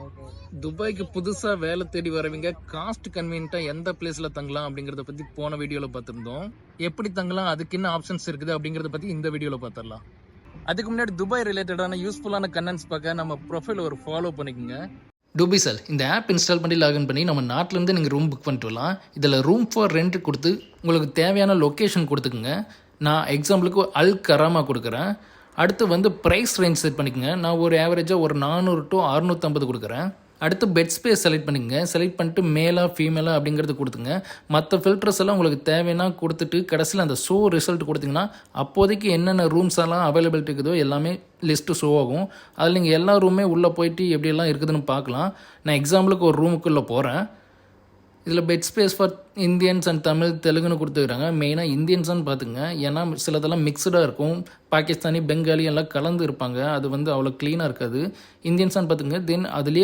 Okay. துபாய்க்கு புதுசா வேலை தேடி வரவங்க காஸ்ட் கன்வீனியன்ட்டா எந்த பிளேஸ்ல தங்கலாம் அப்படிங்கறத பத்தி போன வீடியோல பார்த்திருந்தோம். எப்படி தங்கலாம், அதுக்கு என்ன ஆப்ஷன்ஸ் இருக்குது அப்படிங்கறத பத்தி இந்த வீடியோல பார்த்திடலாம். அதுக்கு முன்னாடி துபாய் ரிலேட்டடான யூஸ்ஃபுல்லான கண்டென்ட்ஸ் பார்க்க நம்ம ப்ரொஃபைல் ஒரு ஃபாலோ பண்ணிக்கோங்க. டூபிசல் இந்த ஆப் இன்ஸ்டால் பண்ணி லாகின் பண்ணி நம்ம நாட்டிலேருந்து நீங்கள் ரூம் புக் பண்ணிட்டு வரலாம். இதில் ரூம் ஃபார் ரெண்ட் கொடுத்து உங்களுக்கு தேவையான லொக்கேஷன் கொடுத்துக்குங்க. நான் எக்ஸாம்பிளுக்கு அல் கராமா கொடுக்குறேன். அடுத்து வந்து ப்ரைஸ் ரேஞ்ச் செட் பண்ணிக்கோங்க. நான் ஒரு ஆவரேஜாக ஒரு 400 to 650 கொடுக்குறேன். அடுத்து பெட் ஸ்பேஸ் செலக்ட் பண்ணிக்கங்க. செலக்ட் பண்ணிட்டு மேலா ஃபீமேலா அப்படிங்கிறது கொடுத்துங்க. மற்ற ஃபில்டர்ஸ் எல்லாம் உங்களுக்கு தேவைன்னா கொடுத்துட்டு கடைசியில் அந்த ஷோ ரிசல்ட் கொடுத்தீங்கன்னா அப்போதைக்கு என்னென்ன ரூம்ஸ் எல்லாம் அவைலபிலிட்டி இருக்குதோ எல்லாமே லிஸ்ட்டு ஷோ ஆகும். அதில் நீங்கள் எல்லா ரூமே உள்ளே போயிட்டு எப்படியெல்லாம் இருக்குதுன்னு பார்க்கலாம். நான் எக்ஸாம்பிளுக்கு ஒரு ரூமுக்குள்ளே போகிறேன். இதில் bed space for Indians and Tamil தெலுங்குன்னு கொடுத்துக்கிறாங்க. மெயினாக இந்தியன்ஸான்னு பார்த்துங்க. ஏன்னா சிலதெல்லாம் மிக்சடாக இருக்கும். பாகிஸ்தானி பெங்காலி எல்லாம் கலந்து இருப்பாங்க. அது வந்து அவ்வளோ க்ளீனாக இருக்காது. இந்தியன்ஸான்னு பார்த்துங்க. தென் அதுலேயே